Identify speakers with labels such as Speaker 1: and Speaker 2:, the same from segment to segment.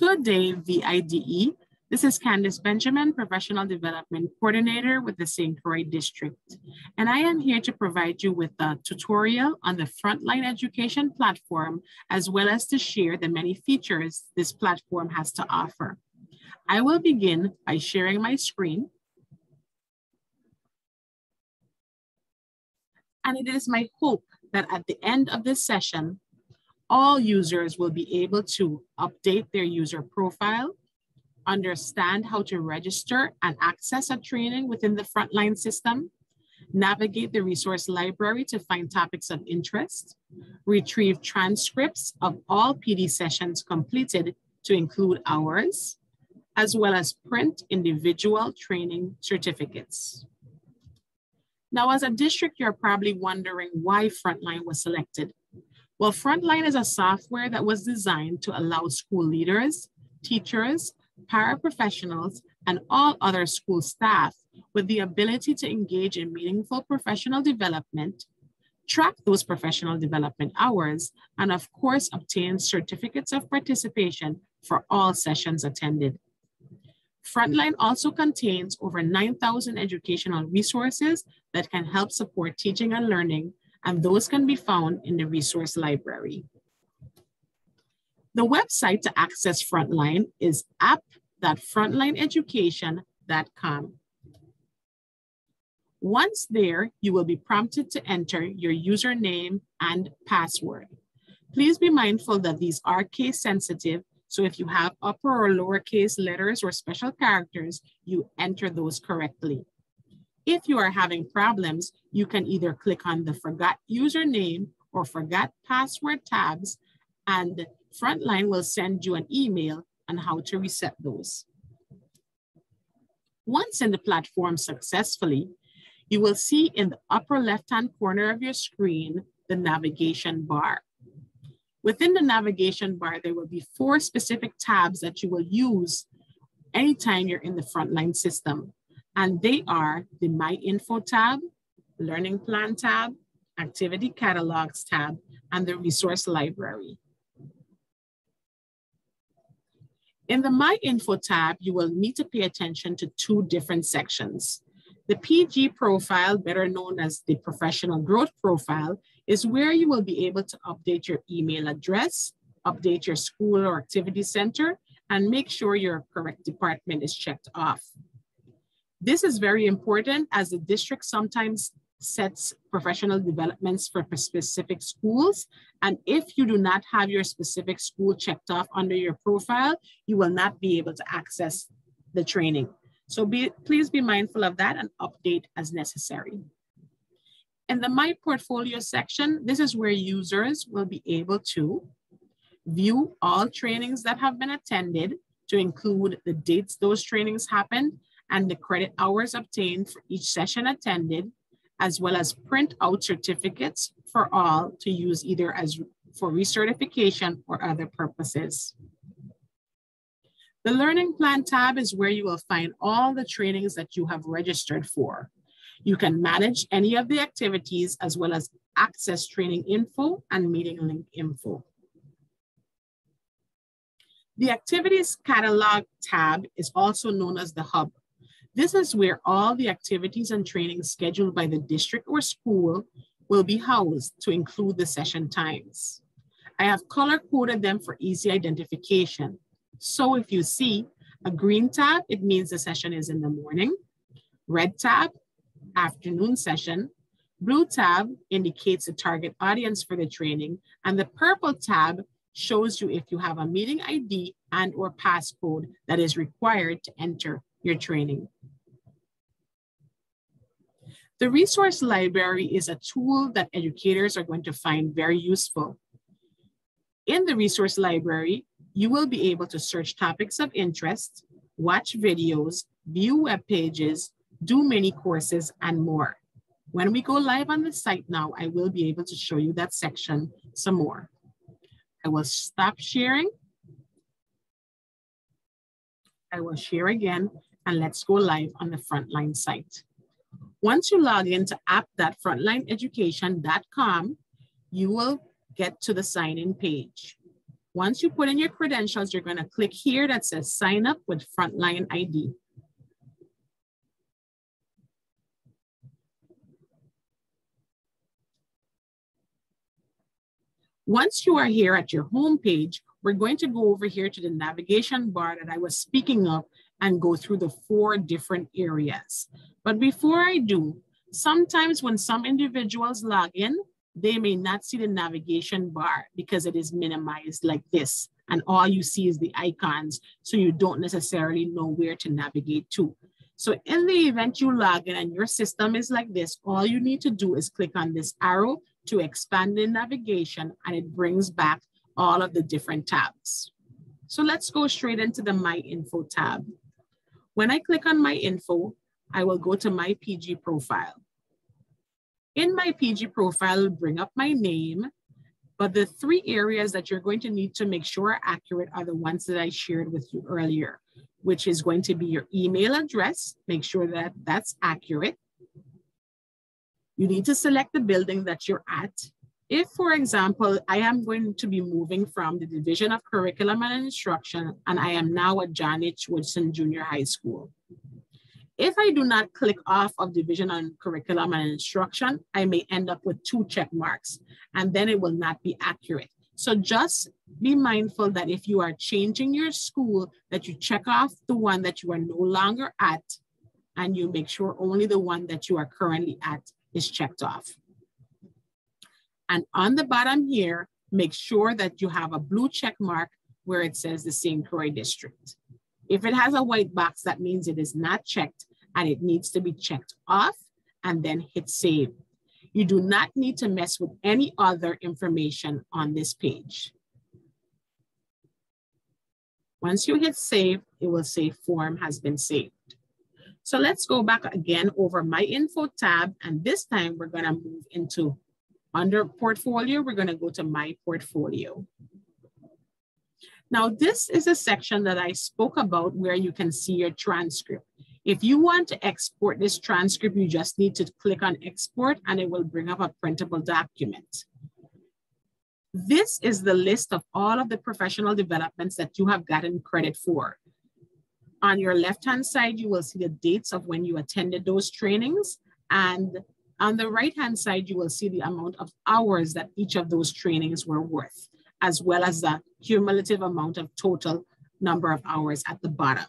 Speaker 1: Good day, VIDE. This is Kandiss Benjamin, Professional Development Coordinator with the St. Croix District. And I am here to provide you with a tutorial on the Frontline Education platform, as well as to share the many features this platform has to offer. I will begin by sharing my screen. And it is my hope that at the end of this session, all users will be able to update their user profile, understand how to register and access a training within the Frontline system, navigate the resource library to find topics of interest, retrieve transcripts of all PD sessions completed to include ours, as well as print individual training certificates. Now, as a district, you're probably wondering why Frontline was selected. Well, Frontline is a software that was designed to allow school leaders, teachers, paraprofessionals, and all other school staff with the ability to engage in meaningful professional development, track those professional development hours, and of course, obtain certificates of participation for all sessions attended. Frontline also contains over 9,000 educational resources that can help support teaching and learning, and those can be found in the resource library. The website to access Frontline is app.frontlineeducation.com. Once there, you will be prompted to enter your username and password. Please be mindful that these are case sensitive, so if you have upper or lowercase letters or special characters, you enter those correctly. If you are having problems, you can either click on the Forgot Username or Forgot Password tabs, and Frontline will send you an email on how to reset those. Once in the platform successfully, you will see in the upper left-hand corner of your screen the navigation bar. Within the navigation bar, there will be 4 specific tabs that you will use anytime you're in the Frontline system. And they are the My Info tab, Learning Plan tab, Activity Catalogs tab, and the Resource Library. In the My Info tab, you will need to pay attention to 2 different sections. The PG profile, better known as the Professional Growth Profile, is where you will be able to update your email address, update your school or activity center, and make sure your correct department is checked off. This is very important as the district sometimes sets professional developments for specific schools. And if you do not have your specific school checked off under your profile, you will not be able to access the training. So please be mindful of that and update as necessary. In the My Portfolio section, this is where users will be able to view all trainings that have been attended, to include the dates those trainings happened and the credit hours obtained for each session attended, as well as print out certificates for all to use either as for recertification or other purposes. The Learning Plan tab is where you will find all the trainings that you have registered for. You can manage any of the activities as well as access training info and meeting link info. The Activities Catalog tab is also known as the Hub. This is where all the activities and trainings scheduled by the district or school will be housed to include the session times. I have color-coded them for easy identification. So if you see a green tab, it means the session is in the morning. Red tab, afternoon session. Blue tab indicates the target audience for the training. And the purple tab shows you if you have a meeting ID and or passcode that is required to enter your training. The resource library is a tool that educators are going to find very useful. In the resource library, you will be able to search topics of interest, watch videos, view web pages, do mini courses, and more. When we go live on the site now, I will be able to show you that section some more. I will stop sharing. I will share again, and let's go live on the Frontline site. Once you log into app.frontlineeducation.com, you will get to the sign-in page. Once you put in your credentials, you're going to click here that says sign up with Frontline ID. Once you are here at your home page, we're going to go over here to the navigation bar that I was speaking of and go through the 4 different areas. But before I do, sometimes when some individuals log in, they may not see the navigation bar because it is minimized like this. And all you see is the icons, so you don't necessarily know where to navigate to. So in the event you log in and your system is like this, all you need to do is click on this arrow to expand the navigation, and it brings back all of the different tabs. So let's go straight into the My Info tab. When I click on My Info, I will go to my PG profile. In my PG profile, it'll bring up my name, but the 3 areas that you're going to need to make sure are accurate are the ones that I shared with you earlier, which is going to be your email address. Make sure that that's accurate. You need to select the building that you're at. If, for example, I am going to be moving from the Division of Curriculum and Instruction, and I am now at John H. Woodson Junior High School. If I do not click off of Division on Curriculum and Instruction, I may end up with 2 check marks, and then it will not be accurate. So just be mindful that if you are changing your school, that you check off the one that you are no longer at, and you make sure only the one that you are currently at is checked off. And on the bottom here, make sure that you have a blue check mark where it says the St. Croix District. If it has a white box, that means it is not checked and it needs to be checked off and then hit save. You do not need to mess with any other information on this page. Once you hit save, it will say form has been saved. So let's go back again over My Info tab, and this time we're going to move into under Portfolio. We're going to go to My Portfolio. Now, this is a section that I spoke about where you can see your transcript. If you want to export this transcript, you just need to click on Export and it will bring up a printable document. This is the list of all of the professional developments that you have gotten credit for. On your left-hand side, you will see the dates of when you attended those trainings. And on the right-hand side, you will see the amount of hours that each of those trainings were worth, as well as the cumulative amount of total number of hours at the bottom.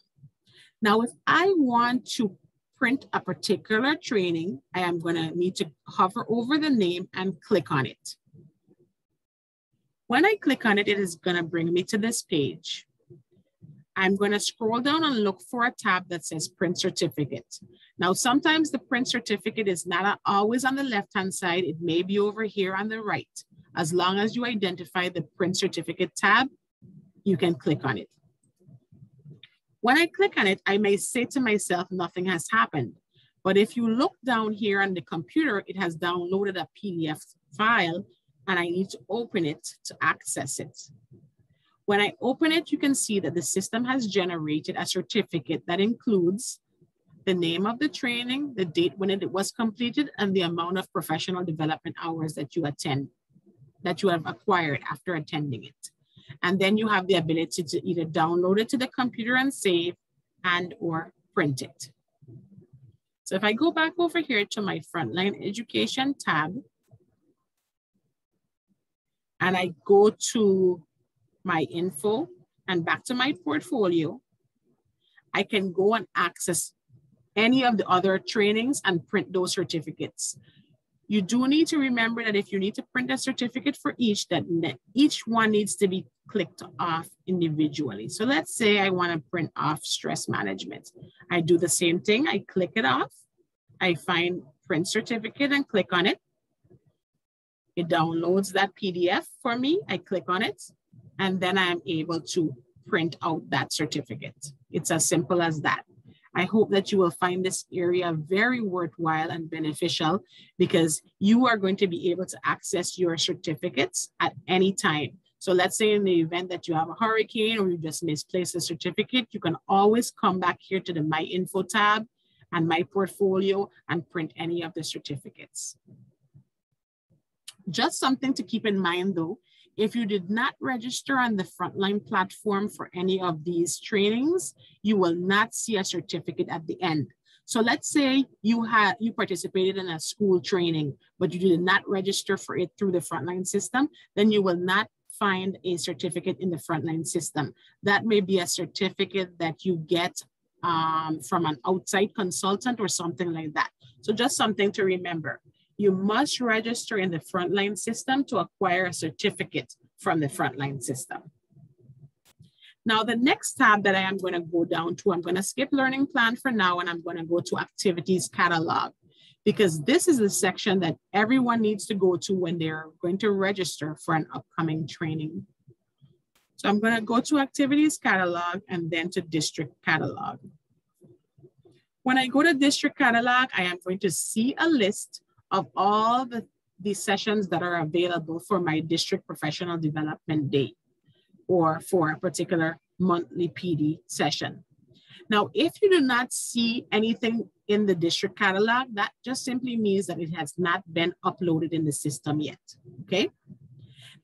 Speaker 1: Now, if I want to print a particular training, I am going to need to hover over the name and click on it. When I click on it, it is going to bring me to this page. I'm going to scroll down and look for a tab that says Print Certificate. Now, sometimes the print certificate is not always on the left-hand side. It may be over here on the right. As long as you identify the Print Certificate tab, you can click on it. When I click on it, I may say to myself, nothing has happened. But if you look down here on the computer, it has downloaded a PDF file, and I need to open it to access it. When I open it, you can see that the system has generated a certificate that includes the name of the training, the date when it was completed, and the amount of professional development hours that you have acquired after attending it. And then you have the ability to either download it to the computer and save and or print it. So if I go back over here to my Frontline Education tab, and I go to My Info and back to my portfolio, I can go and access any of the other trainings and print those certificates. You do need to remember that if you need to print a certificate for each, that each one needs to be clicked off individually. So let's say I want to print off stress management. I do the same thing. I click it off. I find print certificate and click on it. It downloads that PDF for me. I click on it, and then I am able to print out that certificate. It's as simple as that. I hope that you will find this area very worthwhile and beneficial, because you are going to be able to access your certificates at any time. So let's say in the event that you have a hurricane or you just misplaced a certificate, you can always come back here to the My Info tab and My Portfolio and print any of the certificates. Just something to keep in mind though, If you did not register on the Frontline platform for any of these trainings, you will not see a certificate at the end. So let's say you participated in a school training, but you did not register for it through the Frontline system, then you will not find a certificate in the Frontline system. That may be a certificate that you get from an outside consultant or something like that. So just something to remember. You must register in the Frontline system to acquire a certificate from the Frontline system. Now, the next tab that I am going to go down to, I'm going to skip Learning Plan for now, and I'm going to go to Activities Catalog, because this is the section that everyone needs to go to when they're going to register for an upcoming training. So I'm going to go to Activities Catalog and then to District Catalog. When I go to District Catalog, I am going to see a list of all the sessions that are available for my district professional development day or for a particular monthly PD session. Now, if you do not see anything in the district catalog, that just simply means that it has not been uploaded in the system yet, okay?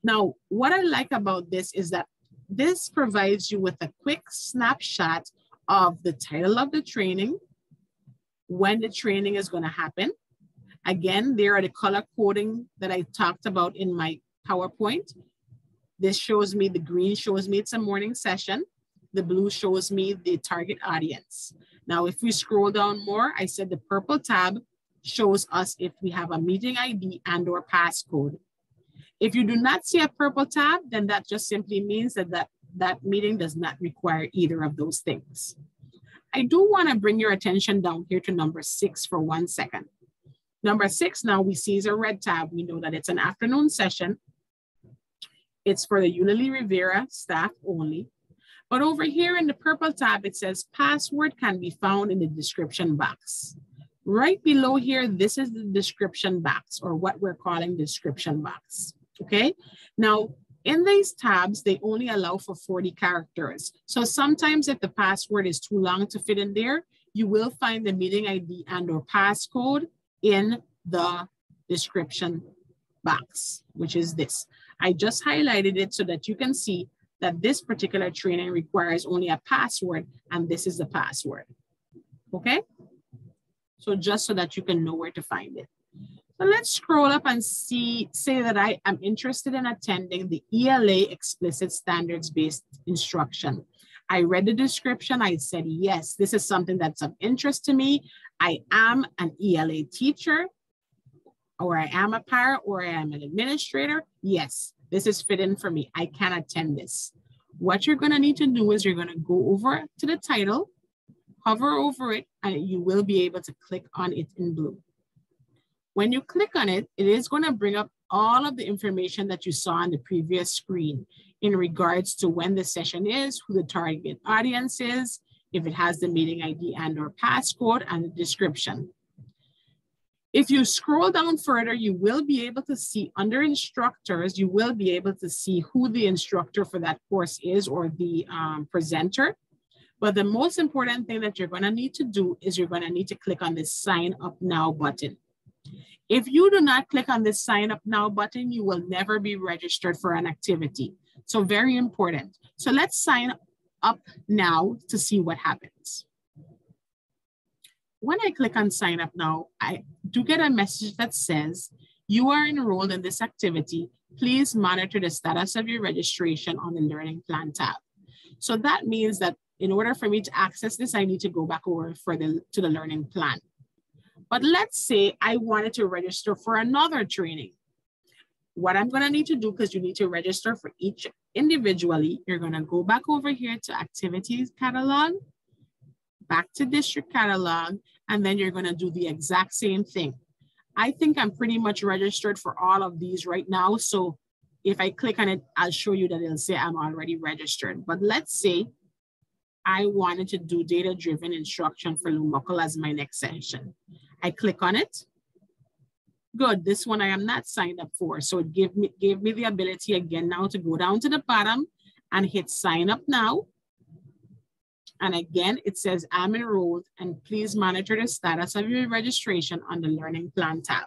Speaker 1: Now, what I like about this is that this provides you with a quick snapshot of the title of the training, when the training is going to happen. Again, there are the color coding that I talked about in my PowerPoint. This shows me, the green shows me it's a morning session. The blue shows me the target audience. Now, if we scroll down more, I said the purple tab shows us if we have a meeting ID and or passcode. If you do not see a purple tab, then that just simply means that that meeting does not require either of those things. I do want to bring your attention down here to number 6 for 1 second. Number 6 now we see is a red tab. We know that it's an afternoon session. It's for the Unilee Rivera staff only. But over here in the purple tab, it says password can be found in the description box. Right below here, this is the description box, or what we're calling description box, okay? Now, in these tabs, they only allow for 40 characters. So sometimes if the password is too long to fit in there, you will find the meeting ID and or passcode in the description box, which is this. I just highlighted it so that you can see that this particular training requires only a password, and this is the password, okay? So just so that you can know where to find it. So let's scroll up and say that I am interested in attending the ELA Explicit Standards-Based Instruction. I read the description, I said, yes, this is something that's of interest to me. I am an ELA teacher, or I am a para, or I am an administrator. Yes, this is fitting for me. I can attend this. What you're gonna need to do is you're gonna go over to the title, hover over it, and you will be able to click on it in blue. When you click on it, it is gonna bring up all of the information that you saw on the previous screen in regards to when the session is, who the target audience is, if it has the meeting ID and or passcode, and the description. If you scroll down further, you will be able to see under instructors, you will be able to see who the instructor for that course is, or the presenter. But the most important thing that you're gonna need to do is you're gonna need to click on this Sign Up Now button. If you do not click on this Sign Up Now button, you will never be registered for an activity. So very important. So let's sign up now to see what happens. When I click on Sign Up Now, I do get a message that says, you are enrolled in this activity. Please monitor the status of your registration on the Learning Plan tab. So that means that in order for me to access this, I need to go back over to the Learning Plan. But let's say I wanted to register for another training. What I'm gonna need to do, because you need to register for each individually, you're gonna go back over here to Activities Catalog, back to District Catalog, and then you're gonna do the exact same thing. I think I'm pretty much registered for all of these right now. So if I click on it, I'll show you that it'll say I'm already registered. But let's say I wanted to do data-driven instruction for Lumokal as my next session. I click on it. Good, this one I am not signed up for. So it gave me the ability again now to go down to the bottom and hit Sign Up Now. And again, it says I'm enrolled and please monitor the status of your registration on the Learning Plan tab.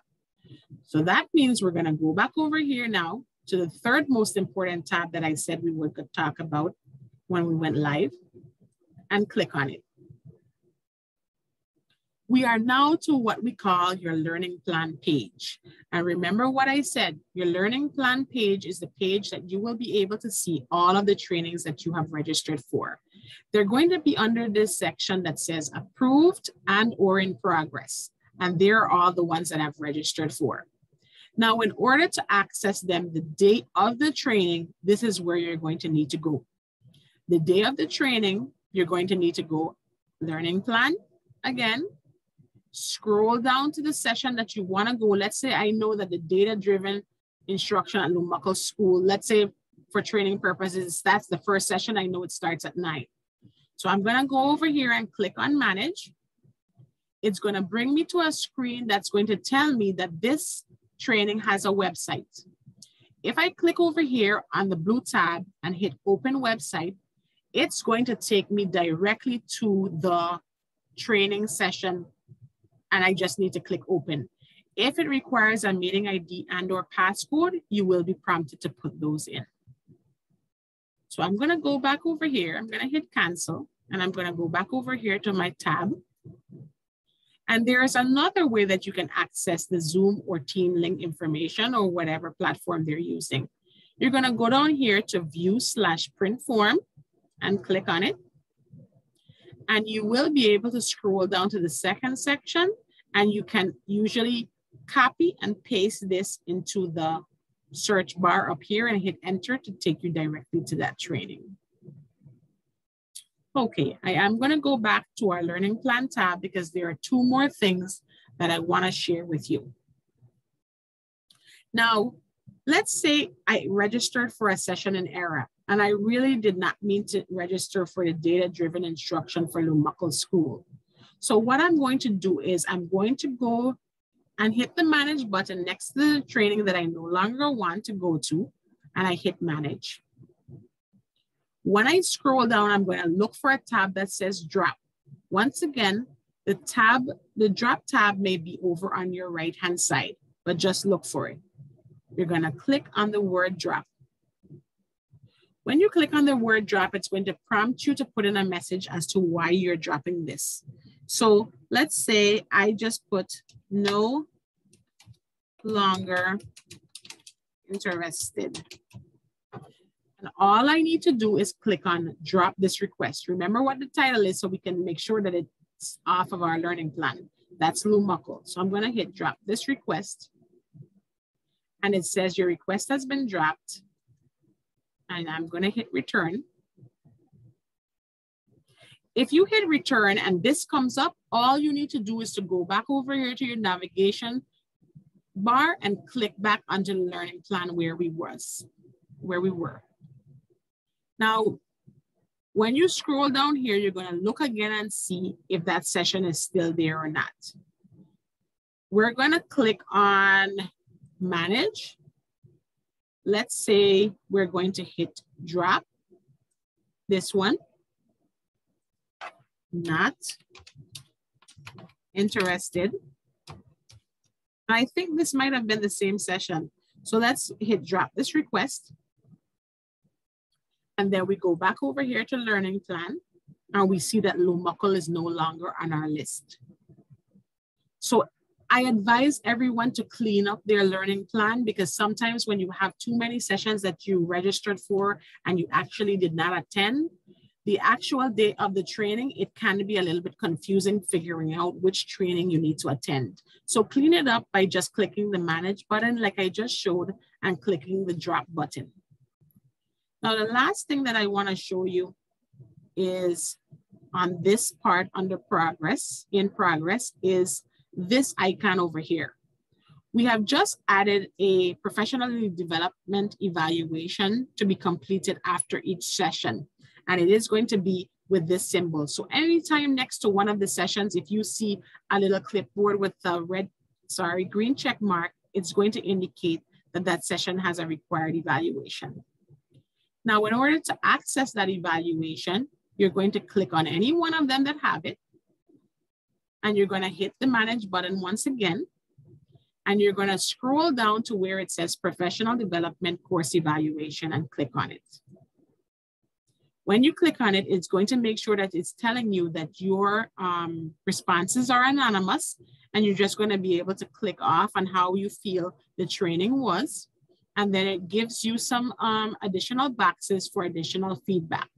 Speaker 1: So that means we're gonna go back over here now to the third most important tab that I said we would talk about when we went live, and click on it. We are now to what we call your learning plan page. And remember what I said, your learning plan page is the page that you will be able to see all of the trainings that you have registered for. They're going to be under this section that says approved and or in progress. And they're all the ones that I've registered for. Now, in order to access them the day of the training, this is where you're going to need to go. The day of the training, you're going to need to go learning plan again. Scroll down to the session that you want to go. Let's say I know that the data-driven instruction at Lumaco School, let's say for training purposes, that's the first session. I know it starts at 9. So I'm going to go over here and click on manage. It's going to bring me to a screen that's going to tell me that this training has a website. If I click over here on the blue tab and hit open website, it's going to take me directly to the training session, and I just need to click open. If it requires a meeting ID and or passcode, you will be prompted to put those in. So I'm gonna go back over here. I'm gonna hit cancel, and I'm gonna go back over here to my tab. And there's another way that you can access the Zoom or Team link information or whatever platform they're using. You're gonna go down here to view/print form and click on it. And you will be able to scroll down to the second section, and you can usually copy and paste this into the search bar up here and hit enter to take you directly to that training. Okay, I am going to go back to our learning plan tab because there are 2 more things that I want to share with you. Now, let's say I registered for a session in error, and I really did not mean to register for the data-driven instruction for Lumaco School. So what I'm going to do is I'm going to go and hit the manage button next to the training that I no longer want to go to, and I hit manage. When I scroll down, I'm going to look for a tab that says drop. Once again, the drop tab may be over on your right-hand side, but just look for it. You're going to click on the word drop. When you click on the word drop, it's going to prompt you to put in a message as to why you're dropping this. So let's say I just put no longer interested. And all I need to do is click on drop this request. Remember what the title is so we can make sure that it's off of our learning plan. That's Lumaco. So I'm going to hit drop this request. And it says your request has been dropped. And I'm going to hit return. If you hit return and this comes up, all you need to do is to go back over here to your navigation bar and click back onto the learning plan where we were. Now, when you scroll down here, you're going to look again and see if that session is still there or not. We're going to click on manage. Let's say we're going to hit drop this one. Not interested. I think this might have been the same session. So let's hit drop this request. And then we go back over here to learning plan, and we see that Lumaco is no longer on our list. So I advise everyone to clean up their learning plan, because sometimes when you have too many sessions that you registered for and you actually did not attend, the actual day of the training, it can be a little bit confusing figuring out which training you need to attend. So clean it up by just clicking the manage button like I just showed and clicking the drop button. Now, the last thing that I want to show you is on this part under progress, in progress, is this icon over here. We have just added a professional development evaluation to be completed after each session. And it is going to be with this symbol. So anytime next to one of the sessions, if you see a little clipboard with a green check mark, it's going to indicate that that session has a required evaluation. Now, in order to access that evaluation, you're going to click on any one of them that have it. And you're going to hit the manage button once again. And you're gonna scroll down to where it says professional development course evaluation and click on it. When you click on it, it's going to make sure that it's telling you that your responses are anonymous, and you're just going to be able to click off on how you feel the training was. And then it gives you some additional boxes for additional feedback.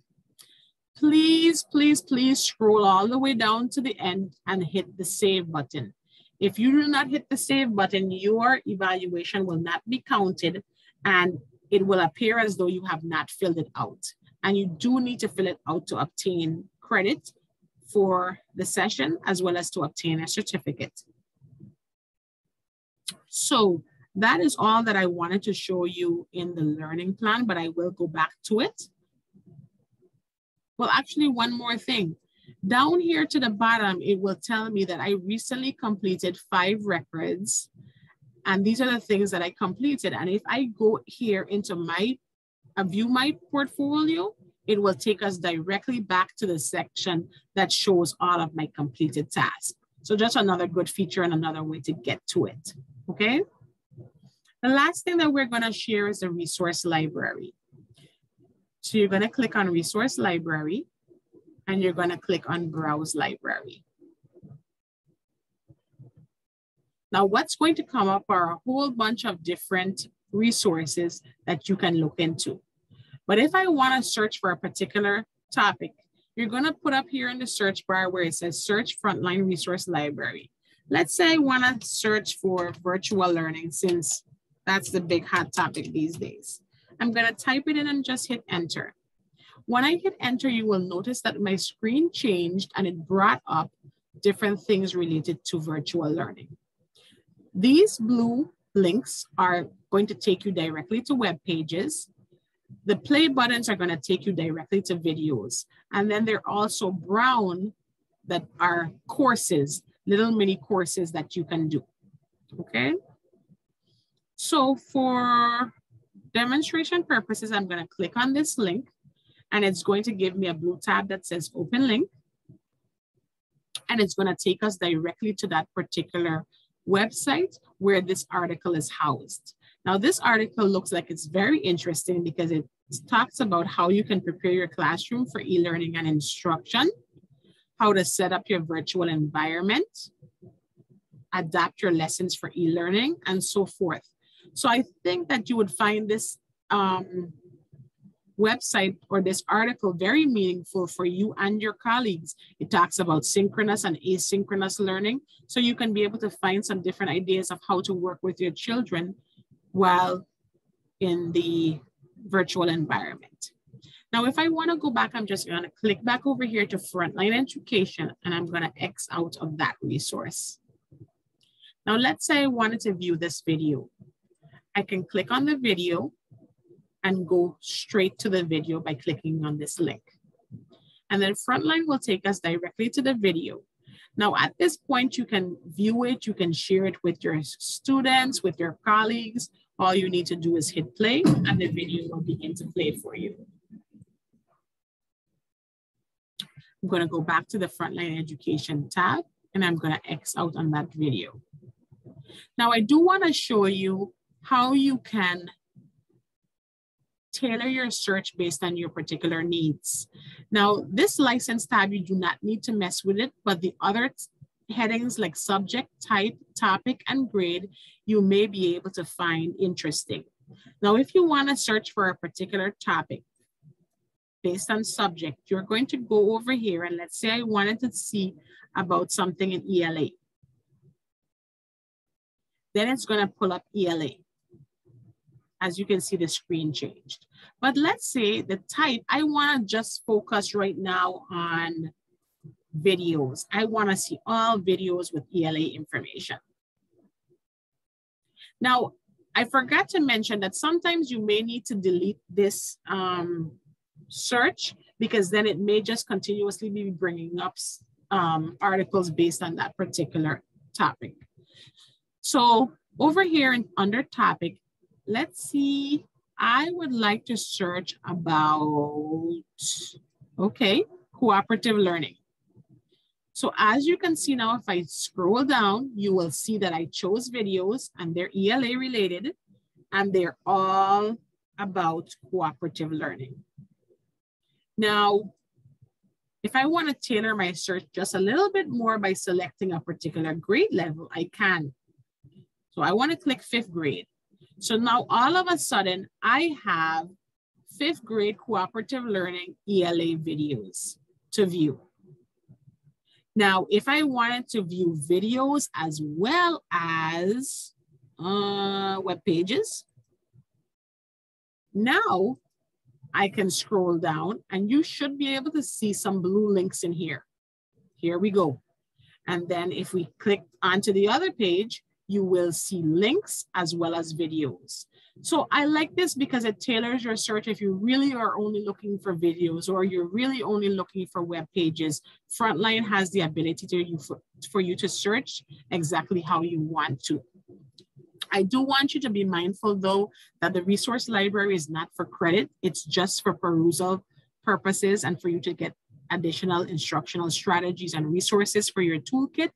Speaker 1: Please, please, please scroll all the way down to the end and hit the save button. If you do not hit the save button, your evaluation will not be counted and it will appear as though you have not filled it out. And you do need to fill it out to obtain credit for the session as well as to obtain a certificate. So that is all that I wanted to show you in the learning plan, but I will go back to it. Well, actually, one more thing. Down here to the bottom, it will tell me that I recently completed 5 records. And these are the things that I completed. And if I go here into my view my portfolio, it will take us directly back to the section that shows all of my completed tasks. So just another good feature and another way to get to it, okay? The last thing that we're gonna share is the resource library. So you're gonna click on resource library and you're gonna click on browse library. Now what's going to come up are a whole bunch of different resources that you can look into. But if I want to search for a particular topic, you're going to put up here in the search bar where it says search Frontline Resource Library. Let's say I want to search for virtual learning, since that's the big hot topic these days. I'm going to type it in and just hit enter. When I hit enter, you will notice that my screen changed and it brought up different things related to virtual learning. These blue links are going to take you directly to web pages. The play buttons are going to take you directly to videos. And then they're also brown that are courses, little mini courses that you can do, okay? So for demonstration purposes, I'm going to click on this link and it's going to give me a blue tab that says open link. And it's going to take us directly to that particular website where this article is housed. Now, this article looks like it's very interesting because it talks about how you can prepare your classroom for e-learning and instruction, how to set up your virtual environment, adapt your lessons for e-learning, and so forth. So I think that you would find this website or this article very meaningful for you and your colleagues. It talks about synchronous and asynchronous learning, so you can be able to find some different ideas of how to work with your children while in the virtual environment. Now, if I want to go back, I'm just going to click back over here to Frontline Education, and I'm going to X out of that resource. Now, let's say I wanted to view this video. I can click on the video and go straight to the video by clicking on this link. And then Frontline will take us directly to the video. Now, at this point, you can view it, you can share it with your students, with your colleagues. All you need to do is hit play and the video will begin to play for you. I'm going to go back to the Frontline Education tab and I'm going to X out on that video. Now, I do want to show you how you can tailor your search based on your particular needs. Now, this license tab, you do not need to mess with it, but the other headings like subject, type, topic, and grade, you may be able to find interesting. Now, if you want to search for a particular topic based on subject, you're going to go over here and let's say I wanted to see about something in ELA. Then it's going to pull up ELA. As you can see, the screen changed. But let's say the type, I want to just focus right now on videos. I want to see all videos with ELA information. Now, I forgot to mention that sometimes you may need to delete this search because then it may just continuously be bringing up articles based on that particular topic. So over here under topic, let's see, I would like to search about, okay, cooperative learning. So as you can see now, if I scroll down, you will see that I chose videos and they're ELA related, and they're all about cooperative learning. Now, if I want to tailor my search just a little bit more by selecting a particular grade level, I can. So I want to click 5th grade. So now all of a sudden, I have 5th grade cooperative learning ELA videos to view. Now, if I wanted to view videos as well as web pages, now I can scroll down and you should be able to see some blue links in here. Here we go. And then if we click onto the other page, you will see links as well as videos. So I like this because it tailors your search. If you really are only looking for videos or you're really only looking for web pages, Frontline has the ability for you to search exactly how you want to. I do want you to be mindful though that the resource library is not for credit. It's just for perusal purposes and for you to get additional instructional strategies and resources for your toolkit,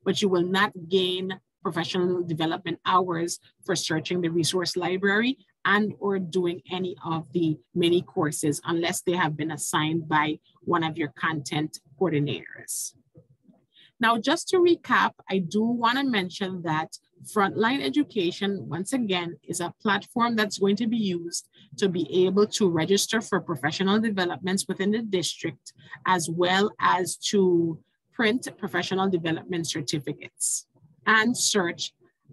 Speaker 1: but you will not gain professional development hours for searching the resource library and or doing any of the mini courses unless they have been assigned by one of your content coordinators. Now, just to recap, I do want to mention that Frontline Education, once again, is a platform that's going to be used to be able to register for professional developments within the district, as well as to print professional development certificates and search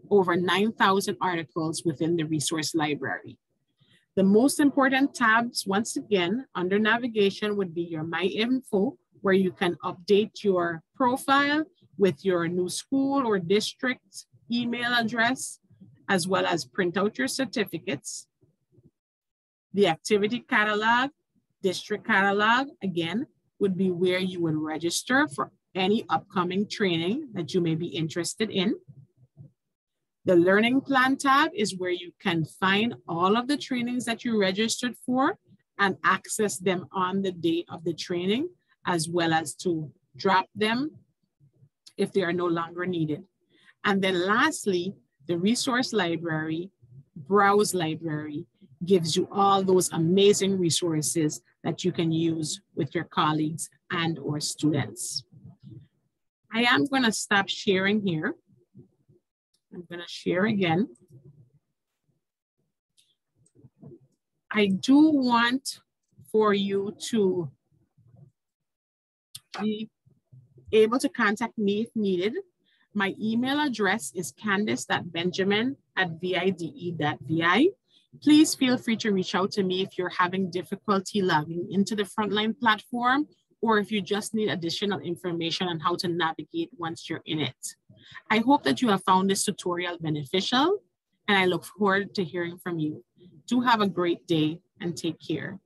Speaker 1: over 9,000 articles within the resource library. The most important tabs, once again, under navigation would be your My Info, where you can update your profile with your new school or district email address, as well as print out your certificates. The activity catalog, district catalog, again, would be where you would register for any upcoming training that you may be interested in. The learning plan tab is where you can find all of the trainings that you registered for and access them on the day of the training, as well as to drop them if they are no longer needed. And then lastly, the resource library, browse library, gives you all those amazing resources that you can use with your colleagues and or students. I am going to stop sharing here. I'm going to share again. I do want for you to be able to contact me if needed. My email address is candice.benjamin@vide.vi. Please feel free to reach out to me if you're having difficulty logging into the Frontline platform, or if you just need additional information on how to navigate once you're in it. I hope that you have found this tutorial beneficial, and I look forward to hearing from you. Do have a great day and take care.